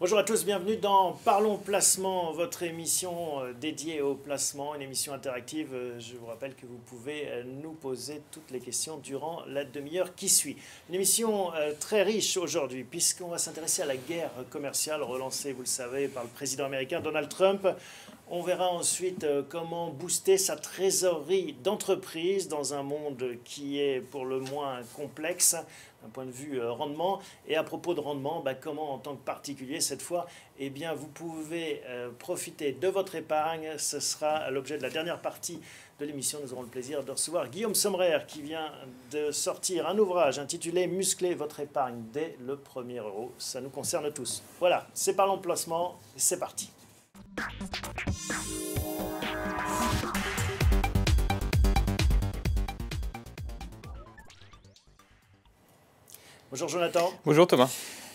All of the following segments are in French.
Bonjour à tous, bienvenue dans Parlons Placement, votre émission dédiée au placement, une émission interactive. Je vous rappelle que vous pouvez nous poser toutes les questions durant la demi-heure qui suit. Une émission très riche aujourd'hui, puisqu'on va s'intéresser à la guerre commerciale relancée, vous le savez, par le président américain Donald Trump. On verra ensuite comment booster sa trésorerie d'entreprise dans un monde qui est pour le moins complexe d'un point de vue rendement. Et à propos de rendement, comment en tant que particulier cette fois, vous pouvez profiter de votre épargne. Ce sera l'objet de la dernière partie de l'émission. Nous aurons le plaisir de recevoir Guillaume Sommerer qui vient de sortir un ouvrage intitulé « Muscler votre épargne dès le premier euro ». Ça nous concerne tous. Voilà, c'est Parlons Placement, c'est parti. Bonjour Jonathan. Bonjour Thomas.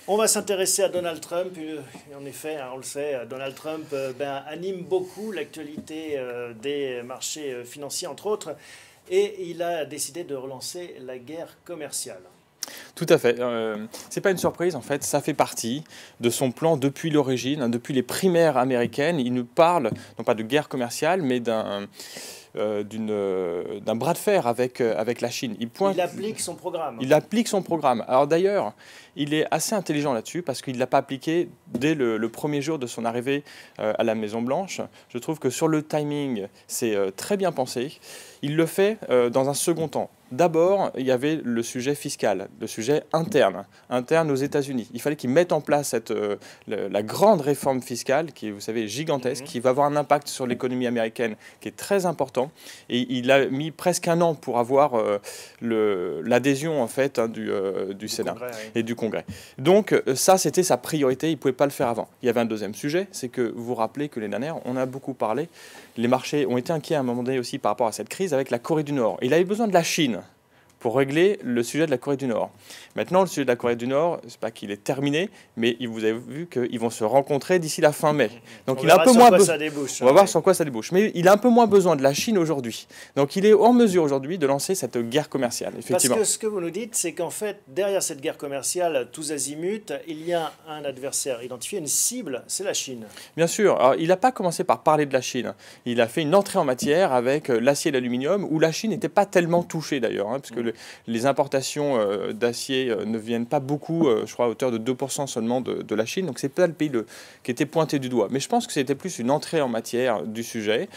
On va s'intéresser à Donald Trump. En effet, on le sait, Donald Trump anime beaucoup l'actualité des marchés financiers, entre autres, et il a décidé de relancer la guerre commerciale. Tout à fait. C'est pas une surprise, en fait, ça fait partie de son plan depuis l'origine, depuis les primaires américaines. Il nous parle, non pas de guerre commerciale, mais d'un bras de fer avec la Chine. Il applique son programme. Il applique son programme. Alors d'ailleurs, il est assez intelligent là-dessus parce qu'il ne l'a pas appliqué dès le premier jour de son arrivée à la Maison-Blanche. Je trouve que sur le timing, c'est très bien pensé. Il le fait dans un second temps. D'abord, il y avait le sujet fiscal, le sujet interne aux États-Unis. Il fallait qu'ils mettent en place la grande réforme fiscale, qui est, vous savez, gigantesque, qui va avoir un impact sur l'économie américaine, qui est très important. Et il a mis presque un an pour avoir l'adhésion en fait du Sénat et du Congrès. Donc ça, c'était sa priorité. Il ne pouvait pas le faire avant. Il y avait un deuxième sujet, c'est que vous vous rappelez que l'année dernière, on a beaucoup parlé. Les marchés ont été inquiets à un moment donné aussi par rapport à cette crise avec la Corée du Nord. Il avait besoin de la Chine pour régler le sujet de la Corée du Nord. Maintenant, le sujet de la Corée du Nord, c'est pas qu'il est terminé, mais vous avez vu qu'ils vont se rencontrer d'ici la fin mai. Donc il a un peu moins besoin. On va voir sur quoi ça débouche. Mais il a un peu moins besoin de la Chine aujourd'hui. Donc il est en mesure aujourd'hui de lancer cette guerre commerciale, effectivement. Parce que ce que vous nous dites, c'est qu'en fait, derrière cette guerre commerciale, tous azimuts, il y a un adversaire identifié, une cible, c'est la Chine. Bien sûr. Alors, il n'a pas commencé par parler de la Chine. Il a fait une entrée en matière avec l'acier et l'aluminium, où la Chine n'était pas tellement touchée d'ailleurs, parce que les importations d'acier ne viennent pas beaucoup, je crois à hauteur de 2% seulement de la Chine. Donc ce n'est pas le pays qui était pointé du doigt. Mais je pense que c'était plus une entrée en matière du sujet.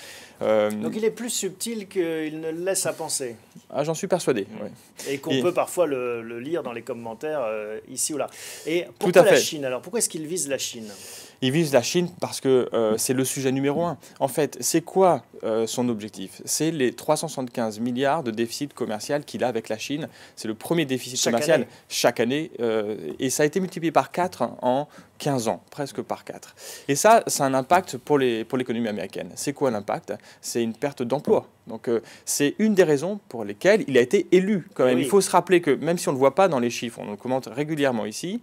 Donc il est plus subtil qu'il ne le laisse à penser. Ah, j'en suis persuadé. Oui. Et qu'on peut parfois le lire dans les commentaires ici ou là. Et pourquoi la Chine alors? Pourquoi est-ce qu'il vise la Chine? Il vise la Chine parce que c'est le sujet numéro un. En fait, c'est quoi son objectif? C'est les 375 milliards de déficit commercial qu'il a avec la Chine. C'est le premier déficit commercial chaque année. Et ça a été multiplié par 4 en 15 ans, presque par 4. Et ça a un impact pour l'économie américaine. C'est quoi l'impact? C'est une perte d'emploi. Donc c'est une des raisons pour lesquelles il a été élu quand même. Oui. Il faut se rappeler que même si on ne le voit pas dans les chiffres, on le commente régulièrement ici,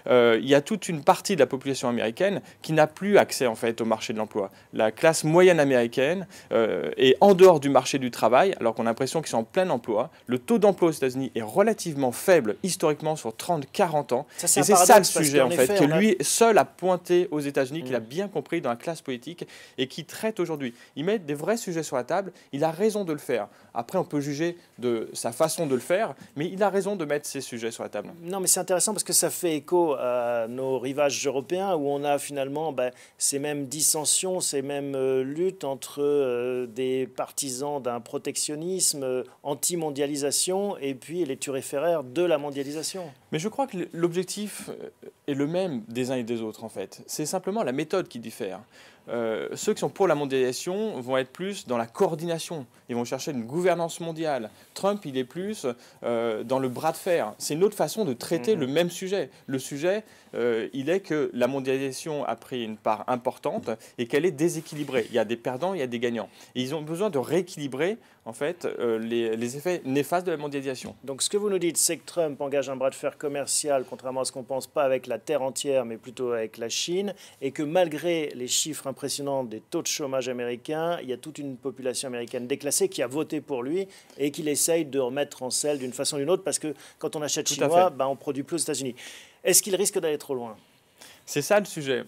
il y a toute une partie de la population américaine qui n'a plus accès en fait au marché de l'emploi. La classe moyenne américaine est en dehors du marché du travail, alors qu'on a l'impression qu'ils sont en plein emploi. Le taux d'emploi aux États-Unis est relativement faible historiquement sur 30-40 ans. Et c'est ça le sujet en fait, que lui seul a pointé aux États-Unis, qu'il a bien compris dans la classe politique et qui traite aujourd'hui. Il met des vrais sujets sur la table. Il a raison de le faire. Après, on peut juger de sa façon de le faire, mais il a raison de mettre ces sujets sur la table. Non, mais c'est intéressant parce que ça fait écho à nos rivages européens où on a finalement ces mêmes dissensions, ces mêmes luttes entre des partisans d'un protectionnisme anti-mondialisation et puis les turiféraires de la mondialisation. Mais je crois que l'objectif est le même des uns et des autres, en fait. C'est simplement la méthode qui diffère. Ceux qui sont pour la mondialisation vont être plus dans la coordination. Ils vont chercher une gouvernance mondiale. Trump, il est plus dans le bras de fer. C'est une autre façon de traiter le même sujet. Le sujet, il est que la mondialisation a pris une part importante et qu'elle est déséquilibrée. Il y a des perdants, il y a des gagnants. Et ils ont besoin de rééquilibrer en fait, les effets néfastes de la mondialisation. Donc ce que vous nous dites, c'est que Trump engage un bras de fer commercial, contrairement à ce qu'on pense, pas avec la terre entière, mais plutôt avec la Chine, et que malgré les chiffres impressionnants des taux de chômage américains, il y a toute une population américaine déclassée qui a voté pour lui et qu'il essaye de remettre en selle d'une façon ou d'une autre, parce que quand on achète chinois, on ne produit plus aux États-Unis. Est-ce qu'il risque d'aller trop loin ? C'est ça le sujet.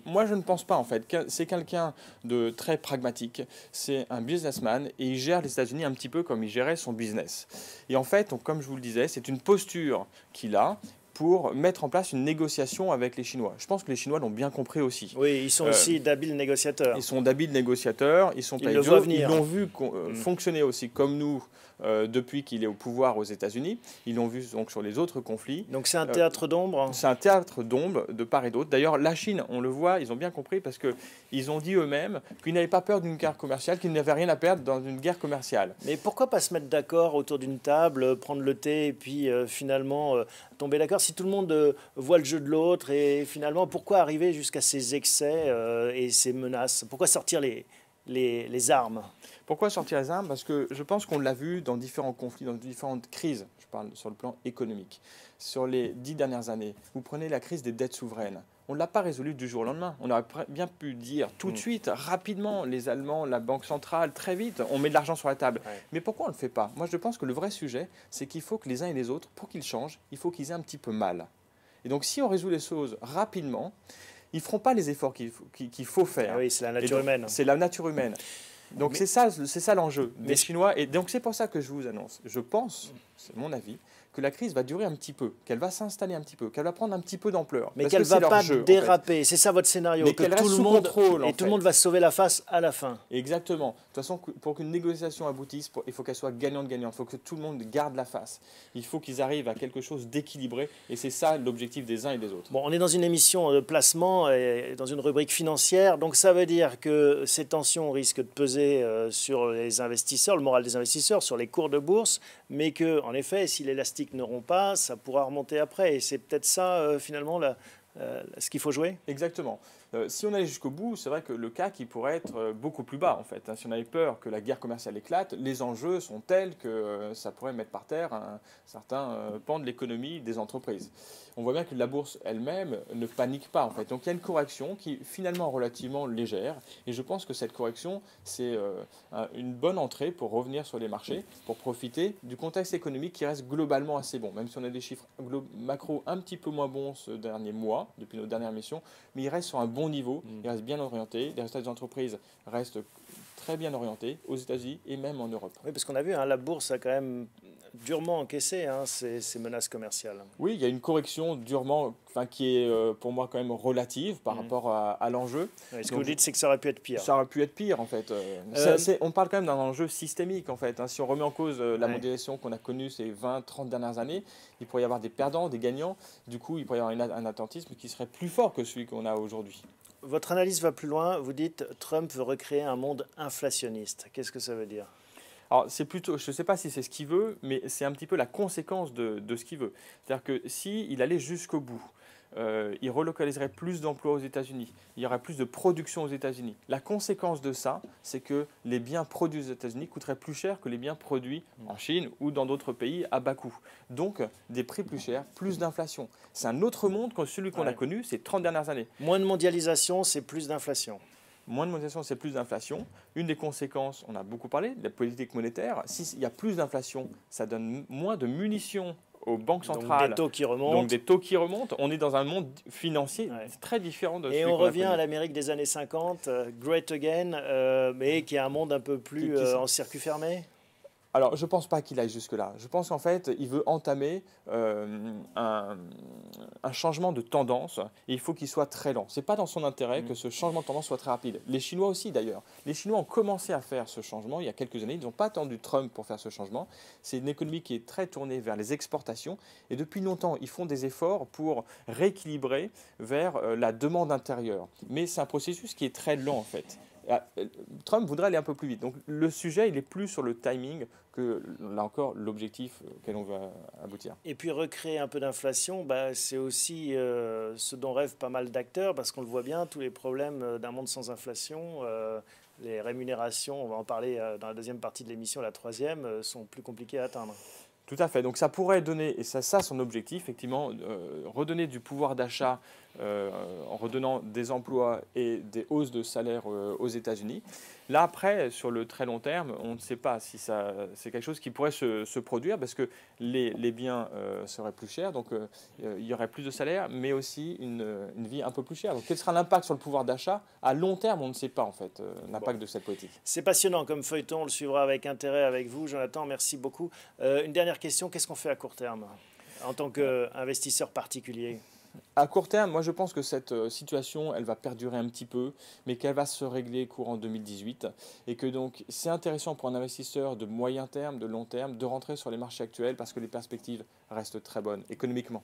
Moi, je ne pense pas en fait. C'est quelqu'un de très pragmatique. C'est un businessman et il gère les États-Unis un petit peu comme il gérait son business. Et en fait, donc, comme je vous le disais, c'est une posture qu'il a pour mettre en place une négociation avec les Chinois. Je pense que les Chinois l'ont bien compris aussi. Oui, ils sont aussi d'habiles négociateurs. Ils sont d'habiles négociateurs, ils sont Ils le voient venir. Ils l'ont vu fonctionner aussi comme nous depuis qu'il est au pouvoir aux États-Unis. Ils l'ont vu donc sur les autres conflits. Donc c'est un théâtre d'ombre. C'est un théâtre d'ombre de part et d'autre. D'ailleurs, la Chine, on le voit, ils ont bien compris parce qu'ils ont dit eux-mêmes qu'ils n'avaient pas peur d'une guerre commerciale, qu'ils n'avaient rien à perdre dans une guerre commerciale. Mais pourquoi pas se mettre d'accord autour d'une table, prendre le thé et puis finalement tomber d'accord si tout le monde voit le jeu de l'autre et finalement pourquoi arriver jusqu'à ces excès et ces menaces? Pourquoi sortir les armes? Pourquoi sortir les armes? Parce que je pense qu'on l'a vu dans différents conflits, dans différentes crises. Je parle sur le plan économique. Sur les 10 dernières années, vous prenez la crise des dettes souveraines. On ne l'a pas résolue du jour au lendemain. On aurait bien pu dire tout de suite, rapidement, les Allemands, la Banque centrale, très vite, on met de l'argent sur la table. Ouais. Mais pourquoi on ne le fait pas? Moi, je pense que le vrai sujet, c'est qu'il faut que les uns et les autres, pour qu'ils changent, il faut qu'ils aient un petit peu mal. Et donc, si on résout les choses rapidement, ils ne feront pas les efforts qu'il faut faire. Ah oui, c'est la nature humaine. C'est la nature humaine. Donc c'est ça l'enjeu des Chinois. Et donc c'est pour ça que je vous annonce, je pense, c'est mon avis, que la crise va durer un petit peu, qu'elle va s'installer un petit peu, qu'elle va prendre un petit peu d'ampleur. Mais qu'elle ne va pas déraper, en fait. C'est ça votre scénario, mais que tout le monde contrôle, et tout le monde va se sauver la face à la fin. Exactement. De toute façon, pour qu'une négociation aboutisse, il faut qu'elle soit gagnante-gagnante, il faut que tout le monde garde la face. Il faut qu'ils arrivent à quelque chose d'équilibré, et c'est ça l'objectif des uns et des autres. Bon, on est dans une émission de placement, et dans une rubrique financière, donc ça veut dire que ces tensions risquent de peser sur les investisseurs, le moral des investisseurs, sur les cours de bourse, mais que, en effet, si l'élastique ne rompt pas, ça pourra remonter après. Et c'est peut-être ça, finalement, ce qu'il faut jouer. Exactement. Si on allait jusqu'au bout, c'est vrai que le CAC il pourrait être beaucoup plus bas, en fait. Si on avait peur que la guerre commerciale éclate, les enjeux sont tels que ça pourrait mettre par terre un certain pan de l'économie des entreprises. On voit bien que la bourse elle-même ne panique pas, en fait. Donc il y a une correction qui est finalement relativement légère. Et je pense que cette correction, c'est une bonne entrée pour revenir sur les marchés, pour profiter du contexte économique qui reste globalement assez bon. Même si on a des chiffres macro un petit peu moins bons ce dernier mois, depuis nos dernières missions, mais il reste sur un bon niveau, il reste bien orienté, les résultats des entreprises restent très bien orientés aux États-Unis et même en Europe. Oui, parce qu'on a vu, la bourse a quand même durement encaissé ces menaces commerciales. Oui, il y a une correction durement, qui est pour moi quand même relative par rapport à l'enjeu. Oui, ce que vous dites, c'est que ça aurait pu être pire. Ça aurait pu être pire en fait. On parle quand même d'un enjeu systémique en fait. Si on remet en cause la mondialisation qu'on a connue ces 20-30 dernières années, il pourrait y avoir des perdants, des gagnants. Du coup, il pourrait y avoir un attentisme qui serait plus fort que celui qu'on a aujourd'hui. Votre analyse va plus loin. Vous dites Trump veut recréer un monde inflationniste. Qu'est-ce que ça veut dire? Alors, c'est plutôt, je ne sais pas si c'est ce qu'il veut, mais c'est un petit peu la conséquence de ce qu'il veut. C'est-à-dire que s'il allait jusqu'au bout, il relocaliserait plus d'emplois aux États-Unis, il y aurait plus de production aux États-Unis. La conséquence de ça, c'est que les biens produits aux États-Unis coûteraient plus cher que les biens produits en Chine ou dans d'autres pays à bas coût. Donc, des prix plus chers, plus d'inflation. C'est un autre monde que celui qu'on a connu ces 30 dernières années. Moins de mondialisation, c'est plus d'inflation. Moins de mondialisation, c'est plus d'inflation. Une des conséquences, on a beaucoup parlé, de la politique monétaire. S'il y a plus d'inflation, ça donne moins de munitions aux banques centrales. Donc des taux qui remontent. Donc des taux qui remontent. On est dans un monde financier très différent de celui qu'on a connu. Et on revient à l'Amérique des années 50, Great Again, mais qui est un monde un peu plus en circuit fermé. Alors, je ne pense pas qu'il aille jusque-là. Je pense qu'en fait, il veut entamer un changement de tendance et il faut qu'il soit très lent. Ce n'est pas dans son intérêt que ce changement de tendance soit très rapide. Les Chinois aussi, d'ailleurs. Les Chinois ont commencé à faire ce changement il y a quelques années. Ils n'ont pas attendu Trump pour faire ce changement. C'est une économie qui est très tournée vers les exportations et depuis longtemps, ils font des efforts pour rééquilibrer vers la demande intérieure. Mais c'est un processus qui est très lent, en fait. Trump voudrait aller un peu plus vite. Donc le sujet, il est plus sur le timing que, là encore, l'objectif auquel on veut aboutir. Et puis recréer un peu d'inflation, c'est aussi ce dont rêvent pas mal d'acteurs, parce qu'on le voit bien, tous les problèmes d'un monde sans inflation, les rémunérations, on va en parler dans la deuxième partie de l'émission, la troisième, sont plus compliquées à atteindre. Tout à fait. Donc ça pourrait donner, et ça son objectif, effectivement, redonner du pouvoir d'achat en redonnant des emplois et des hausses de salaire aux États-Unis. Là, après, sur le très long terme, on ne sait pas si c'est quelque chose qui pourrait se produire parce que les biens seraient plus chers, donc il y aurait plus de salaire, mais aussi une vie un peu plus chère. Donc, quel sera l'impact sur le pouvoir d'achat? À long terme, on ne sait pas, en fait, l'impact de cette politique. C'est passionnant comme feuilleton, on le suivra avec intérêt avec vous. Jonathan, merci beaucoup. Une dernière question, qu'est-ce qu'on fait à court terme en tant qu'investisseur particulier? À court terme, moi je pense que cette situation, elle va perdurer un petit peu, mais qu'elle va se régler courant 2018 et que donc c'est intéressant pour un investisseur de moyen terme, de long terme, de rentrer sur les marchés actuels parce que les perspectives restent très bonnes économiquement.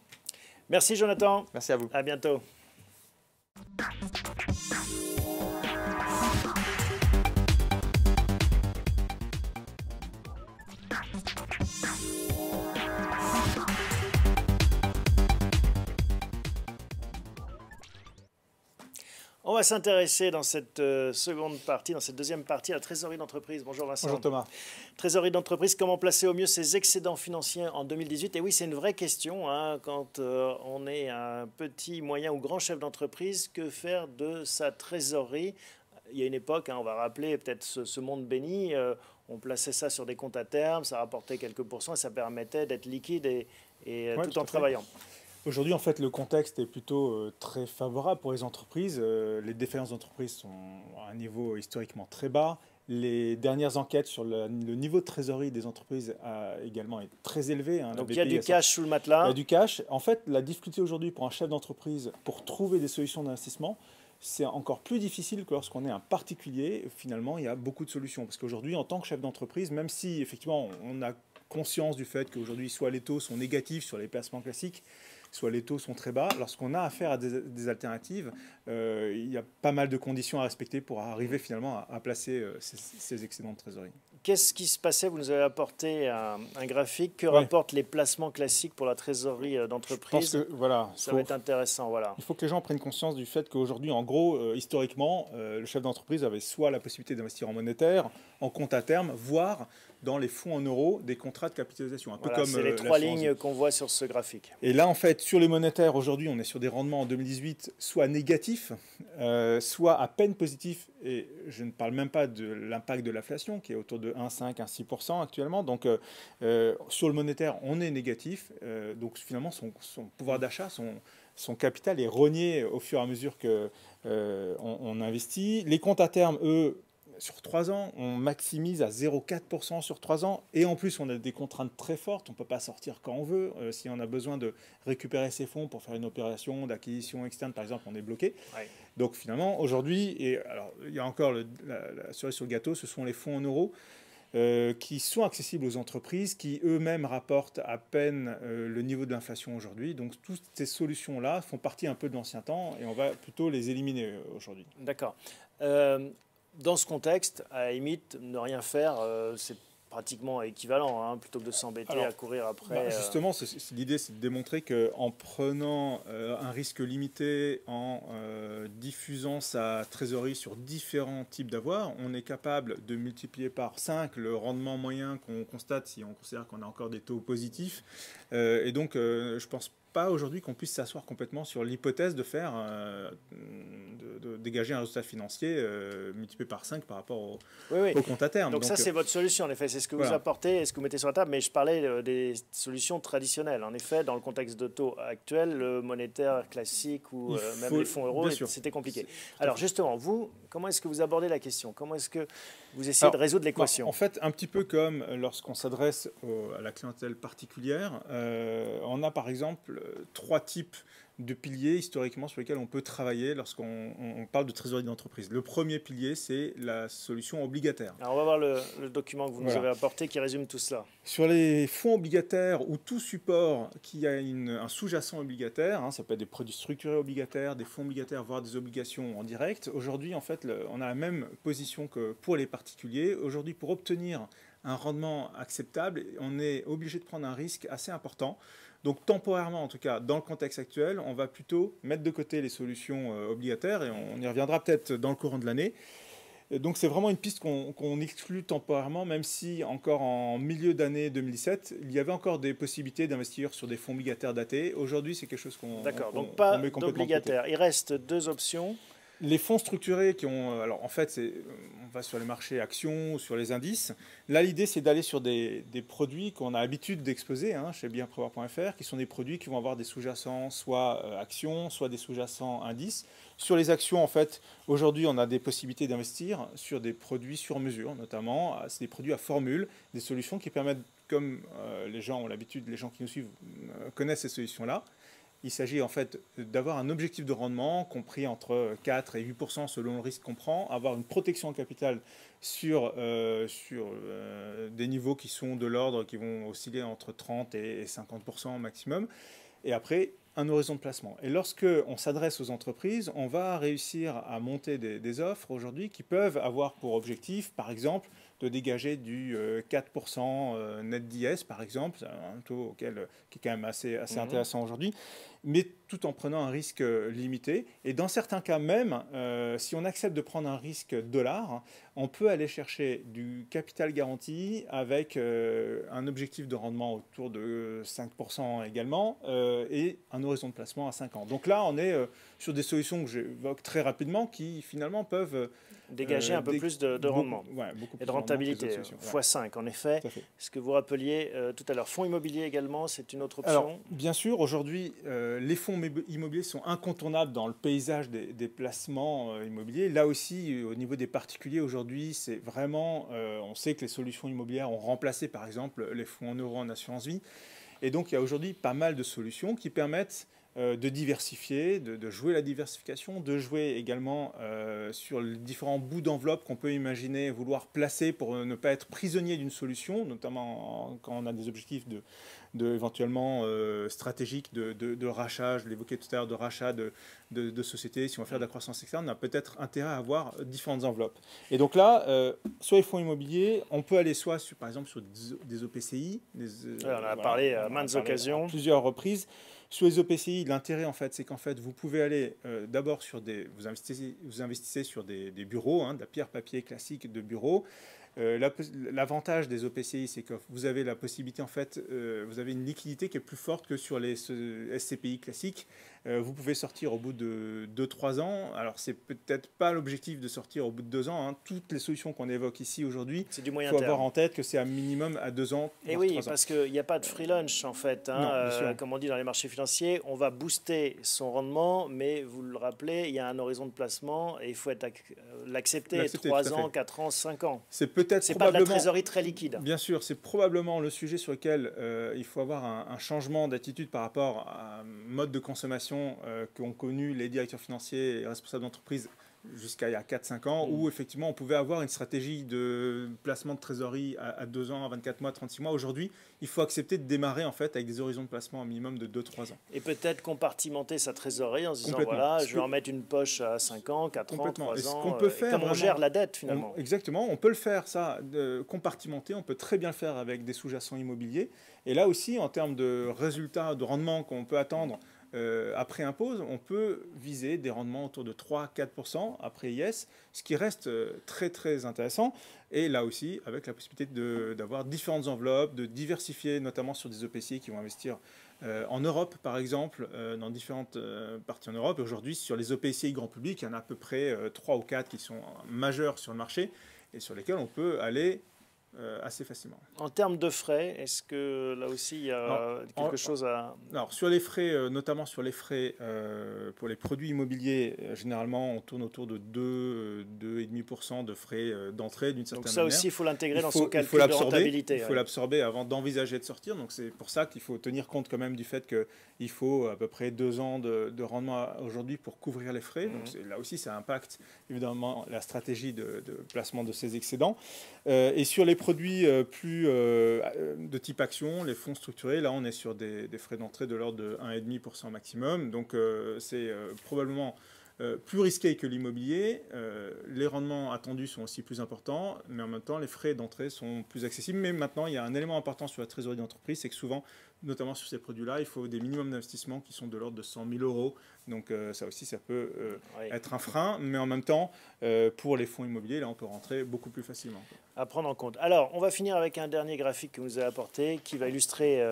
Merci Jonathan. Merci à vous. À bientôt. On va s'intéresser dans cette seconde partie, dans cette deuxième partie, à la trésorerie d'entreprise. Bonjour Vincent. Bonjour Thomas. Trésorerie d'entreprise, comment placer au mieux ses excédents financiers en 2018? Et oui, c'est une vraie question hein, quand on est un petit, moyen ou grand chef d'entreprise. Que faire de sa trésorerie? Il y a une époque, hein, on va rappeler peut-être ce monde béni, on plaçait ça sur des comptes à terme, ça rapportait quelques pourcents et ça permettait d'être liquide et Ouais, tout en travaillant. Aujourd'hui, en fait, le contexte est plutôt très favorable pour les entreprises. Les défaillances d'entreprises sont à un niveau historiquement très bas. Les dernières enquêtes sur le niveau de trésorerie des entreprises également est très élevé. Hein. Donc il y a du cash sous le matelas. Il y a du cash. En fait, la difficulté aujourd'hui pour un chef d'entreprise pour trouver des solutions d'investissement, c'est encore plus difficile que lorsqu'on est un particulier. Finalement, il y a beaucoup de solutions. Parce qu'aujourd'hui, en tant que chef d'entreprise, même si effectivement on a conscience du fait qu'aujourd'hui, soit les taux sont négatifs sur les placements classiques, soit les taux sont très bas. Lorsqu'on a affaire à des alternatives, il y a pas mal de conditions à respecter pour arriver finalement à placer ces excédents de trésorerie. Qu'est-ce qui se passait? Vous nous avez apporté un graphique. Que rapportent les placements classiques pour la trésorerie d'entreprise? Je pense que voilà, ça va être intéressant. Voilà. Il faut que les gens prennent conscience du fait qu'aujourd'hui, en gros, historiquement, le chef d'entreprise avait soit la possibilité d'investir en monétaire, en compte à terme, voire dans les fonds en euros des contrats de capitalisation. Un peu comme c'est les trois lignes qu'on voit sur ce graphique. Et là, en fait, sur les monétaires, aujourd'hui, on est sur des rendements en 2018 soit négatifs, soit à peine positifs. Et je ne parle même pas de l'impact de l'inflation, qui est autour de 1,5, 1,6% actuellement. Donc, sur le monétaire, on est négatif. Donc, finalement, son pouvoir d'achat, son capital est rogné au fur et à mesure qu'on investit. Les comptes à terme, eux, sur 3 ans, on maximise à 0,4% sur 3 ans. Et en plus, on a des contraintes très fortes. On ne peut pas sortir quand on veut. Si on a besoin de récupérer ses fonds pour faire une opération d'acquisition externe, par exemple, on est bloqué. Ouais. Donc finalement, aujourd'hui, et alors, il y a encore la cerise sur le gâteau, ce sont les fonds en euros qui sont accessibles aux entreprises, qui eux-mêmes rapportent à peine le niveau de l'inflation aujourd'hui. Donc toutes ces solutions-là font partie un peu de l'ancien temps et on va plutôt les éliminer aujourd'hui. D'accord. Dans ce contexte, à la limite, ne rien faire, c'est pratiquement équivalent, hein, plutôt que de s'embêter à courir après. Justement, l'idée, c'est de démontrer qu'en prenant un risque limité, en diffusant sa trésorerie sur différents types d'avoirs, on est capable de multiplier par 5 le rendement moyen qu'on constate si on considère qu'on a encore des taux positifs. Et donc, je pense pas aujourd'hui qu'on puisse s'asseoir complètement sur l'hypothèse de faire, de dégager un résultat financier multiplié par 5 par rapport au compte à terme. Donc ça, c'est votre solution, en effet. C'est ce que vous apportez et ce que vous mettez sur la table. Mais je parlais des solutions traditionnelles. En effet, dans le contexte de taux actuel, le monétaire classique ou même les fonds euros, c'était compliqué. Alors justement, vous, comment est-ce que vous abordez la question? Comment est-ce que vous essayez de résoudre l'équation? En fait, un petit peu comme lorsqu'on s'adresse à la clientèle particulière, on a par exemple 3 types de piliers historiquement sur lesquels on peut travailler lorsqu'on parle de trésorerie d'entreprise. Le premier pilier, c'est la solution obligataire. Alors on va voir le document que vous nous avez apporté qui résume tout cela. Sur les fonds obligataires ou tout support qui a un sous-jacent obligataire, hein, ça peut être des produits structurés obligataires, des fonds obligataires, voire des obligations en direct. Aujourd'hui, en fait, on a la même position que pour les particuliers. Aujourd'hui, pour obtenir un rendement acceptable, on est obligé de prendre un risque assez important. Donc temporairement, en tout cas, dans le contexte actuel, on va plutôt mettre de côté les solutions obligataires, et on y reviendra peut-être dans le courant de l'année. Et donc c'est vraiment une piste qu'on exclut temporairement, même si encore en milieu d'année 2017, il y avait encore des possibilités d'investir sur des fonds obligataires datés. Aujourd'hui, c'est quelque chose qu'on D'accord, qu'on- donc pas qu'on met complètement de côté. d'obligataire. Il reste deux options. Les fonds structurés qui ont... Alors en fait, on va sur les marchés actions ou sur les indices. Là, l'idée, c'est d'aller sur des produits qu'on a l'habitude d'exposer chez bienprévoir.fr, qui sont des produits qui vont avoir des sous-jacents soit actions, soit des sous-jacents indices. Sur les actions, en fait, aujourd'hui, on a des possibilités d'investir sur des produits sur mesure, notamment. C'est des produits à formule, des solutions qui permettent, comme les gens ont l'habitude, les gens qui nous suivent connaissent ces solutions-là. Il s'agit en fait d'avoir un objectif de rendement compris entre 4 et 8% selon le risque qu'on prend, avoir une protection en capital sur des niveaux qui sont de l'ordre, qui vont osciller entre 30 et 50% maximum, et après un horizon de placement. Et lorsque on s'adresse aux entreprises, on va réussir à monter des offres aujourd'hui qui peuvent avoir pour objectif, par exemple, de dégager du 4% net d'IS, par exemple, un taux qui est quand même assez intéressant aujourd'hui, mais tout en prenant un risque limité. Et dans certains cas même, si on accepte de prendre un risque dollar, on peut aller chercher du capital garanti avec un objectif de rendement autour de 5% également et un horizon de placement à 5 ans. Donc là, on est sur des solutions que j'évoque très rapidement qui finalement peuvent dégager un peu plus de rendement beaucoup et de rentabilité, x5 en effet. Ce que vous rappeliez tout à l'heure, fonds immobiliers également, c'est une autre option. Alors, bien sûr, aujourd'hui, les fonds immobiliers sont incontournables dans le paysage des placements immobiliers. Là aussi, au niveau des particuliers, aujourd'hui, c'est vraiment, on sait que les solutions immobilières ont remplacé, par exemple, les fonds en euros en assurance vie. Et donc, il y a aujourd'hui pas mal de solutions qui permettent de diversifier, de jouer la diversification, de jouer également sur les différents bouts d'enveloppe qu'on peut imaginer vouloir placer pour ne pas être prisonnier d'une solution, notamment quand on a des objectifs éventuellement stratégiques de rachat, je l'évoquais tout à l'heure, de rachat de sociétés. Si on va faire de la croissance externe, on a peut-être intérêt à avoir différentes enveloppes. Et donc là, soit les fonds immobiliers, on peut aller soit, par exemple, sur des OPCI. On en a parlé à maintes occasions. À plusieurs reprises. Sur les OPCI, l'intérêt, en fait, c'est qu'en fait, vous pouvez aller d'abord sur vous investissez sur des bureaux, de la pierre papier classique de bureau. L'avantage des OPCI, c'est que vous avez la possibilité, en fait, vous avez une liquidité qui est plus forte que sur les SCPI classiques. Vous pouvez sortir au bout de 2-3 ans. Alors, c'est peut-être pas l'objectif de sortir au bout de 2 ans. Toutes les solutions qu'on évoque ici aujourd'hui, il faut avoir en tête que c'est un minimum à 2 ans. Et oui, parce qu'il n'y a pas de free lunch, en fait. Comme on dit dans les marchés financiers, on va booster son rendement, mais vous le rappelez, il y a un horizon de placement et il faut l'accepter 3 ans, 4 ans, 5 ans. C'est peut-être pas de la trésorerie très liquide. Bien sûr, c'est probablement le sujet sur lequel il faut avoir un changement d'attitude par rapport à un mode de consommation qu'ont connu les directeurs financiers et responsables d'entreprise jusqu'à il y a 4-5 ans, où effectivement on pouvait avoir une stratégie de placement de trésorerie à 2 ans, à 24 mois, 36 mois. Aujourd'hui, il faut accepter de démarrer en fait avec des horizons de placement un minimum de 2-3 ans. Et peut-être compartimenter sa trésorerie en se disant voilà, je vais en mettre une poche à 5 ans, 4 ans, 3 ans, comme on gère la dette finalement. Exactement, on peut le faire ça, compartimenter, on peut très bien le faire avec des sous-jacents immobiliers. Et là aussi, en termes de résultats, de rendement qu'on peut attendre après impôt, on peut viser des rendements autour de 3-4% après IS, ce qui reste très très intéressant. Et là aussi, avec la possibilité d'avoir différentes enveloppes, de diversifier, notamment sur des OPCI qui vont investir en Europe, par exemple, dans différentes parties en Europe. Aujourd'hui, sur les OPCI grand public, il y en a à peu près 3 ou 4 qui sont majeurs sur le marché et sur lesquels on peut aller assez facilement. En termes de frais, est-ce que là aussi il y a quelque chose à... Alors sur les frais, notamment sur les frais pour les produits immobiliers, généralement on tourne autour de 2,5% de frais d'entrée d'une certaine manière. Donc ça aussi il faut l'intégrer dans son calcul de rentabilité. Il faut l'absorber avant d'envisager de sortir. Donc c'est pour ça qu'il faut tenir compte quand même du fait qu'il faut à peu près 2 ans de rendement aujourd'hui pour couvrir les frais. Donc là aussi ça impacte évidemment la stratégie de placement de ces excédents. Et sur les produits plus de type action, les fonds structurés, là on est sur des frais d'entrée de l'ordre de 1,5% maximum. Donc c'est probablement plus risqué que l'immobilier. Les rendements attendus sont aussi plus importants, mais en même temps, les frais d'entrée sont plus accessibles. Mais maintenant, il y a un élément important sur la trésorerie d'entreprise, c'est que souvent, notamment sur ces produits-là, il faut des minimums d'investissement qui sont de l'ordre de 100 000 euros. Donc ça aussi, ça peut être un frein. Mais en même temps, pour les fonds immobiliers, là, on peut rentrer beaucoup plus facilement. À prendre en compte. Alors, on va finir avec un dernier graphique que vous nous avez apporté qui va illustrer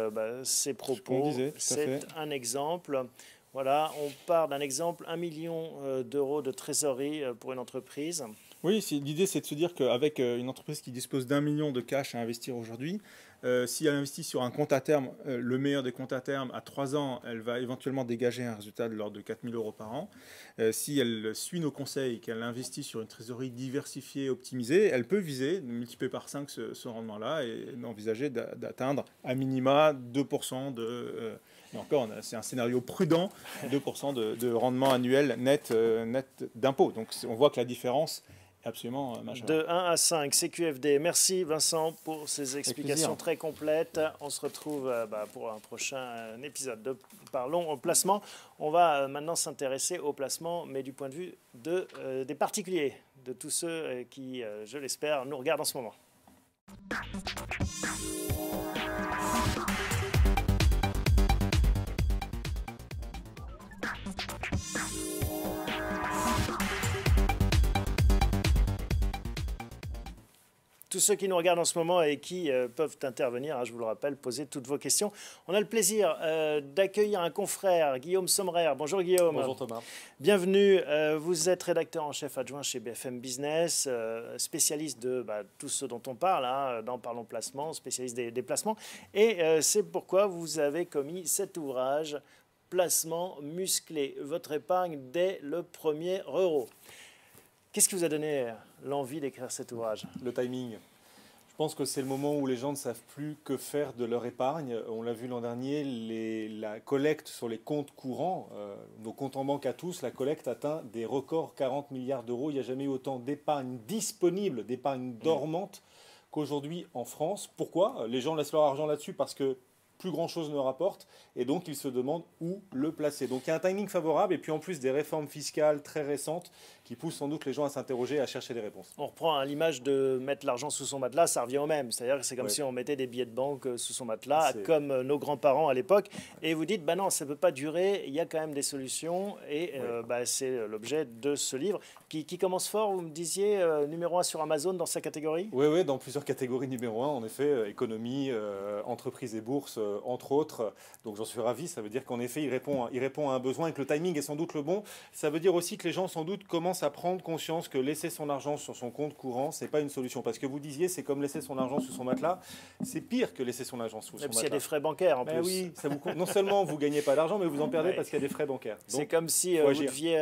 ces propos. C'est un exemple. Voilà, on part d'un exemple, 1 million d'euros de trésorerie pour une entreprise. Oui, l'idée c'est de se dire qu'avec une entreprise qui dispose d'1 million de cash à investir aujourd'hui, si elle investit sur un compte à terme, le meilleur des comptes à terme, à 3 ans, elle va éventuellement dégager un résultat de l'ordre de 4 000 euros par an. Si elle suit nos conseils et qu'elle investit sur une trésorerie diversifiée, optimisée, elle peut viser de multiplier par 5 ce rendement-là et d'envisager d'atteindre à minima 2% de... et encore, c'est un scénario prudent, 2% de rendement annuel net d'impôt. Donc on voit que la différence... Absolument, de 1 à 5, CQFD. Merci Vincent pour ces explications très complètes. On se retrouve pour un prochain épisode de Parlons au placement. On va maintenant s'intéresser au placement, mais du point de vue des particuliers, de tous ceux qui, je l'espère, nous regardent en ce moment. Tous ceux qui nous regardent en ce moment et qui peuvent intervenir, je vous le rappelle, poser toutes vos questions. On a le plaisir d'accueillir un confrère, Guillaume Sommerer. Bonjour Guillaume. Bonjour Thomas. Bienvenue. Vous êtes rédacteur en chef adjoint chez BFM Business, spécialiste de tout ce dont on parle, dans Parlons Placement, spécialiste des placements. Et c'est pourquoi vous avez commis cet ouvrage, Placement musclé, votre épargne dès le premier euro. Qu'est-ce qui vous a donné l'envie d'écrire cet ouvrage? Le timing. Je pense que c'est le moment où les gens ne savent plus que faire de leur épargne. On l'a vu l'an dernier, la collecte sur les comptes courants, nos comptes en banque à tous, la collecte atteint des records 40 milliards d'euros. Il n'y a jamais eu autant d'épargne disponible, d'épargne dormante qu'aujourd'hui en France. Pourquoi? Les gens laissent leur argent là-dessus parce que plus grand-chose ne rapporte et donc ils se demandent où le placer. Donc il y a un timing favorable et puis en plus des réformes fiscales très récentes qui poussent sans doute les gens à s'interroger et à chercher des réponses. On reprend l'image de mettre l'argent sous son matelas, ça revient au même. C'est-à-dire que c'est comme si on mettait des billets de banque sous son matelas, comme nos grands-parents à l'époque. Et vous dites, non, ça ne peut pas durer, il y a quand même des solutions. Et c'est l'objet de ce livre qui commence fort, vous me disiez, numéro 1 sur Amazon dans sa catégorie? Oui, dans plusieurs catégories numéro 1, en effet, économie, entreprise et bourse, entre autres. Donc j'en suis ravi, ça veut dire qu'en effet, il répond à un besoin et que le timing est sans doute le bon. Ça veut dire aussi que les gens sans doute commencent à prendre conscience que laisser son argent sur son compte courant, c'est pas une solution. Parce que vous disiez, c'est comme laisser son argent sous son matelas. C'est pire que laisser son argent sous son matelas. Il y a des frais bancaires en plus. Oui, non seulement vous gagnez pas d'argent, mais vous en perdez parce qu'il y a des frais bancaires. C'est comme si vous deviez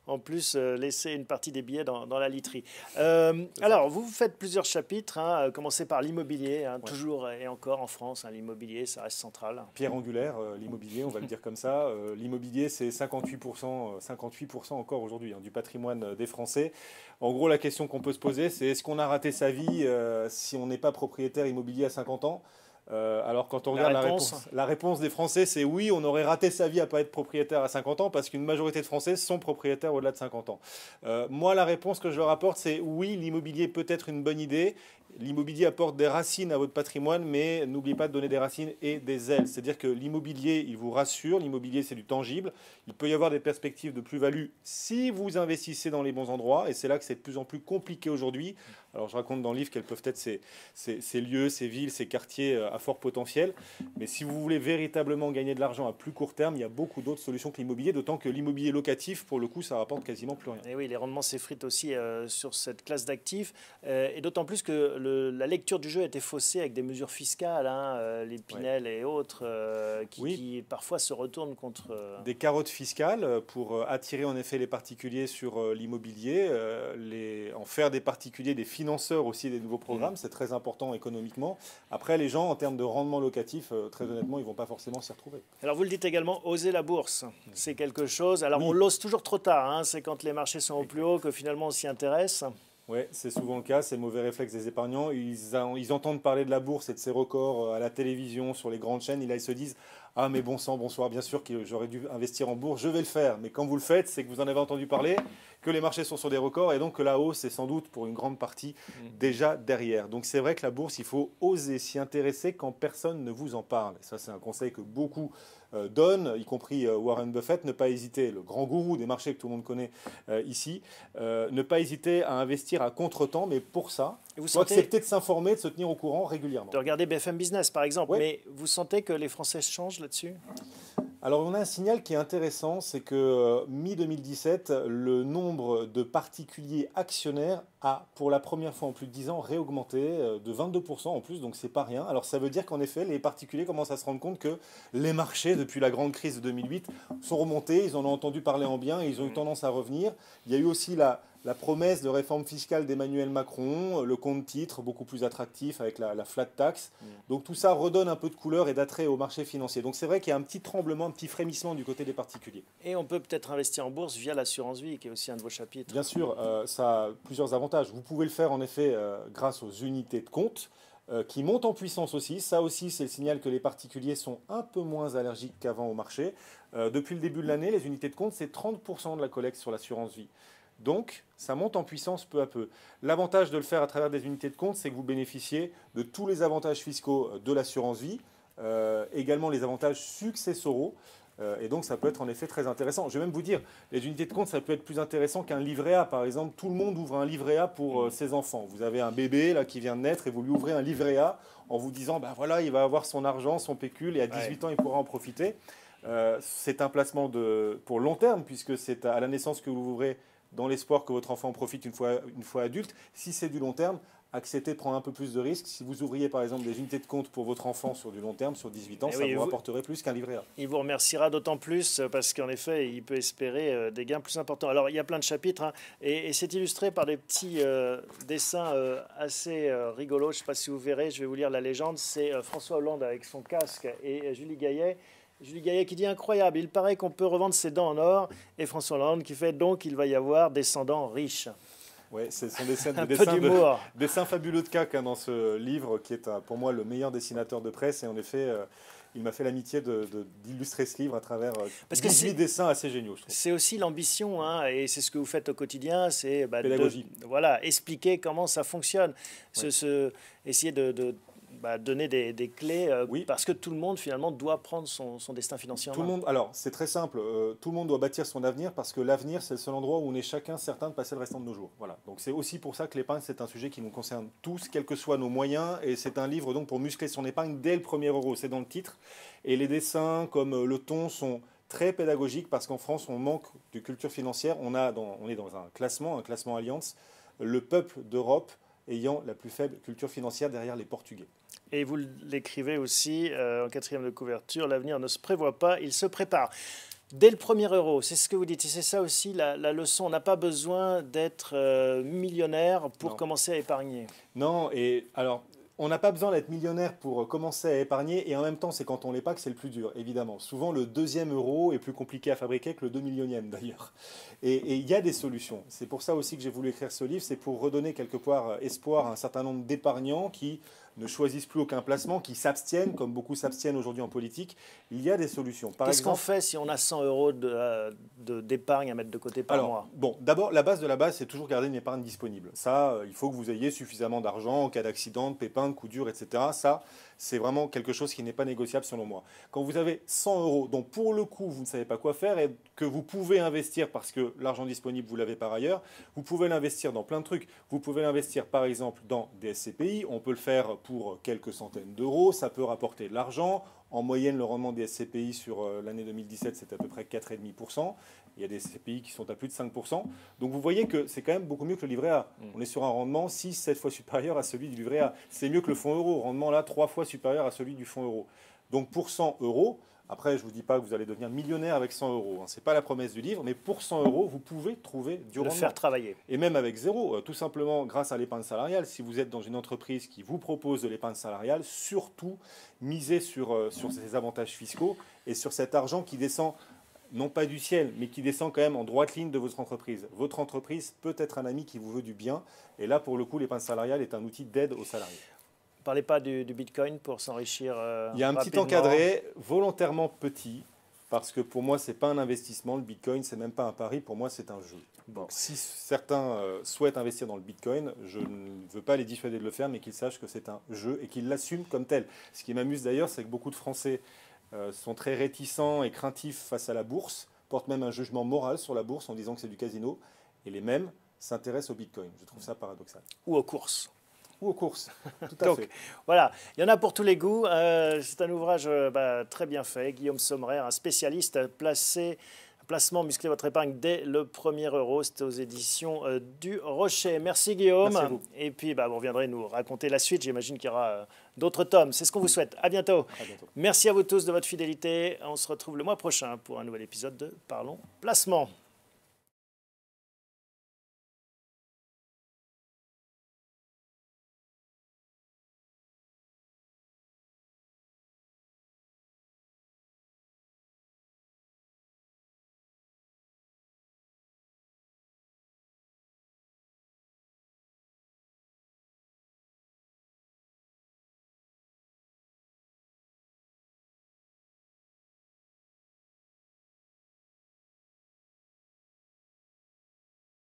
en plus laisser une partie des billets dans la literie. Alors, vous faites plusieurs chapitres, commencez par l'immobilier, toujours et encore en France, l'immobilier, ça reste central. Pierre angulaire, l'immobilier, on va le dire comme ça. L'immobilier, c'est 58% encore aujourd'hui du patrimoine des Français. En gros, la question qu'on peut se poser, c'est est-ce qu'on a raté sa vie si on n'est pas propriétaire immobilier à 50 ans? Alors quand on regarde la réponse des Français, c'est oui, on aurait raté sa vie à ne pas être propriétaire à 50 ans parce qu'une majorité de Français sont propriétaires au-delà de 50 ans. Moi, la réponse que je leur apporte, c'est oui, l'immobilier peut être une bonne idée. L'immobilier apporte des racines à votre patrimoine, mais n'oubliez pas de donner des racines et des ailes. C'est-à-dire que l'immobilier, il vous rassure. L'immobilier, c'est du tangible. Il peut y avoir des perspectives de plus-value si vous investissez dans les bons endroits. Et c'est là que c'est de plus en plus compliqué aujourd'hui. Alors, je raconte dans le livre quels peuvent être ces lieux, ces villes, ces quartiers à fort potentiel. Mais si vous voulez véritablement gagner de l'argent à plus court terme, il y a beaucoup d'autres solutions que l'immobilier, d'autant que l'immobilier locatif, pour le coup, ça rapporte quasiment plus rien. Et oui, les rendements s'effritent aussi sur cette classe d'actifs. Et d'autant plus que la lecture du jeu a été faussée avec des mesures fiscales, les Pinel et autres, qui parfois se retournent contre... Des carottes fiscales pour attirer en effet les particuliers sur l'immobilier, en faire des particuliers des financeurs aussi des nouveaux programmes, c'est très important économiquement. Après, les gens, en termes de rendement locatif, très honnêtement, ils ne vont pas forcément s'y retrouver. Alors vous le dites également, oser la bourse, c'est quelque chose. Alors on l'ose toujours trop tard, c'est quand les marchés sont au plus haut que finalement on s'y intéresse. Oui, c'est souvent le cas, c'est le mauvais réflexe des épargnants. Ils entendent parler de la bourse et de ses records à la télévision, sur les grandes chaînes, et là ils se disent « Ah mais bon sang, bonsoir, bien sûr que j'aurais dû investir en bourse, je vais le faire. Mais quand vous le faites, c'est que vous en avez entendu parler, que les marchés sont sur des records et donc que la hausse est sans doute pour une grande partie déjà derrière. Donc c'est vrai que la bourse, il faut oser s'y intéresser quand personne ne vous en parle. Et ça c'est un conseil que beaucoup donnent, y compris Warren Buffett, ne pas hésiter, le grand gourou des marchés que tout le monde connaît ici, ne pas hésiter à investir à contre-temps, mais pour ça, il faut accepter de s'informer, de se tenir au courant régulièrement. De regarder BFM Business par exemple, Oui. mais vous sentez que les Français changent là-dessus? Alors on a un signal qui est intéressant, c'est que mi-2017, le nombre de particuliers actionnaires a, pour la première fois en plus de 10 ans, réaugmenté de 22% en plus, donc c'est pas rien. Alors ça veut dire qu'en effet, les particuliers commencent à se rendre compte que les marchés, depuis la grande crise de 2008, sont remontés, ils en ont entendu parler en bien et ils ont eu tendance à revenir. Il y a eu aussi la promesse de réforme fiscale d'Emmanuel Macron, le compte titre beaucoup plus attractif avec la flat tax. Donc tout ça redonne un peu de couleur et d'attrait au marché financier. Donc c'est vrai qu'il y a un petit tremblement, un petit frémissement du côté des particuliers. Et on peut peut-être investir en bourse via l'assurance vie, qui est aussi un de vos chapitres. Bien sûr, ça a plusieurs avantages. Vous pouvez le faire en effet grâce aux unités de compte qui montent en puissance aussi. Ça aussi, c'est le signal que les particuliers sont un peu moins allergiques qu'avant au marché. Depuis le début de l'année, les unités de compte, c'est 30% de la collecte sur l'assurance vie. Donc, ça monte en puissance peu à peu. L'avantage de le faire à travers des unités de compte, c'est que vous bénéficiez de tous les avantages fiscaux de l'assurance vie, également les avantages successoraux. Et donc, ça peut être en effet très intéressant. Je vais même vous dire, les unités de compte, ça peut être plus intéressant qu'un livret A. Par exemple, tout le monde ouvre un livret A pour ses enfants. Vous avez un bébé là, qui vient de naître et vous lui ouvrez un livret A en vous disant, ben voilà, il va avoir son argent, son pécule et à 18 ans, il pourra en profiter. C'est un placement pour long terme puisque c'est à la naissance que vous ouvrez dans l'espoir que votre enfant en profite une fois adulte. Si c'est du long terme, acceptez de prendre un peu plus de risques. Si vous ouvriez par exemple des unités de compte pour votre enfant sur du long terme, sur 18 ans, ça vous rapporterait plus qu'un livret A. Il vous remerciera d'autant plus parce qu'en effet, il peut espérer des gains plus importants. Alors, il y a plein de chapitres hein, et c'est illustré par des petits dessins assez rigolos. Je ne sais pas si vous verrez, je vais vous lire la légende. C'est François Hollande avec son casque et Julie Gaillet. Julie Gaillet qui dit incroyable, il paraît qu'on peut revendre ses dents en or. Et François Hollande qui fait donc il va y avoir des descendants riches. Oui, ce sont des dessins fabuleux de Cac hein, dans ce livre qui est pour moi le meilleur dessinateur de presse. Et en effet, il m'a fait l'amitié d'illustrer ce livre à travers 18 dessins assez géniaux. C'est aussi l'ambition, hein, et c'est ce que vous faites au quotidien, c'est pédagogie. Voilà, expliquer comment ça fonctionne, essayer de donner des clés, parce que tout le monde finalement doit prendre son destin financier en main. Alors c'est très simple, tout le monde doit bâtir son avenir parce que l'avenir c'est le seul endroit où on est chacun certain de passer le restant de nos jours. Voilà. Donc c'est aussi pour ça que l'épargne c'est un sujet qui nous concerne tous, quels que soient nos moyens, et c'est un livre donc pour muscler son épargne dès le premier euro, c'est dans le titre. Et les dessins comme le ton sont très pédagogiques parce qu'en France on manque de culture financière, on est dans un classement Allianz, le peuple d'Europe ayant la plus faible culture financière derrière les Portugais. Et vous l'écrivez aussi en quatrième de couverture, l'avenir ne se prévoit pas, il se prépare. Dès le premier euro, c'est ce que vous dites, et c'est ça aussi la leçon, on n'a pas besoin d'être millionnaire pour commencer à épargner. Non, et alors on n'a pas besoin d'être millionnaire pour commencer à épargner, et en même temps c'est quand on l'est pas que c'est le plus dur, évidemment. Souvent le deuxième euro est plus compliqué à fabriquer que le 2 millionième d'ailleurs. Et il y a des solutions. C'est pour ça aussi que j'ai voulu écrire ce livre, c'est pour redonner quelque part espoir à un certain nombre d'épargnants qui ne choisissent plus aucun placement, qui s'abstiennent, comme beaucoup s'abstiennent aujourd'hui en politique. Il y a des solutions. Qu'est-ce qu'on fait si on a 100 euros d'épargne à mettre de côté par mois? Bon, d'abord, la base de la base, c'est toujours garder une épargne disponible. Ça, il faut que vous ayez suffisamment d'argent en cas d'accident, de pépin, de coup dur, etc. Ça, c'est vraiment quelque chose qui n'est pas négociable selon moi. Quand vous avez 100 euros, dont pour le coup, vous ne savez pas quoi faire et que vous pouvez investir parce que l'argent disponible, vous l'avez par ailleurs, vous pouvez l'investir dans plein de trucs. Vous pouvez l'investir, par exemple, dans des SCPI. On peut le faire pour quelques centaines d'euros. Ça peut rapporter de l'argent. En moyenne, le rendement des SCPI sur l'année 2017, c'est à peu près 4,5%. Il y a des SCPI qui sont à plus de 5%. Donc vous voyez que c'est quand même beaucoup mieux que le livret A. On est sur un rendement 6-7 fois supérieur à celui du livret A. C'est mieux que le fonds euro. Rendement là 3 fois supérieur à celui du fonds euro. Donc pour 100 euros, après je ne vous dis pas que vous allez devenir millionnaire avec 100 euros. Ce n'est pas la promesse du livre, mais pour 100 euros, vous pouvez trouver du rendement. Le faire travailler. Et même avec zéro, tout simplement grâce à l'épargne salariale. Si vous êtes dans une entreprise qui vous propose de l'épargne salariale, surtout misez sur ces avantages fiscaux et sur cet argent qui descend non pas du ciel, mais qui descend quand même en droite ligne de votre entreprise. Votre entreprise peut être un ami qui vous veut du bien. Et là, pour le coup, l'épargne salariale est un outil d'aide aux salariés. Ne parlez pas du Bitcoin pour s'enrichir Il y a un petit rapidement. encadré, volontairement petit, parce que pour moi, ce n'est pas un investissement. Le Bitcoin, c'est même pas un pari. Pour moi, c'est un jeu. Bon. Donc, si certains souhaitent investir dans le Bitcoin, je ne veux pas les dissuader de le faire, mais qu'ils sachent que c'est un jeu et qu'ils l'assument comme tel. Ce qui m'amuse d'ailleurs, c'est que beaucoup de Français sont très réticents et craintifs face à la bourse, portent même un jugement moral sur la bourse en disant que c'est du casino, et les mêmes s'intéressent au Bitcoin. Je trouve ça paradoxal. Ou aux courses. Ou aux courses, tout à Donc, fait. voilà, il y en a pour tous les goûts. C'est un ouvrage très bien fait. Guillaume Sommerer, un spécialiste, placement, musclez votre épargne dès le premier euro. C'était aux éditions du Rocher. Merci Guillaume. Merci à vous. Et puis, vous reviendrez nous raconter la suite. J'imagine qu'il y aura d'autres tomes. C'est ce qu'on vous souhaite. À bientôt. À bientôt. Merci à vous tous de votre fidélité. On se retrouve le mois prochain pour un nouvel épisode de Parlons Placement.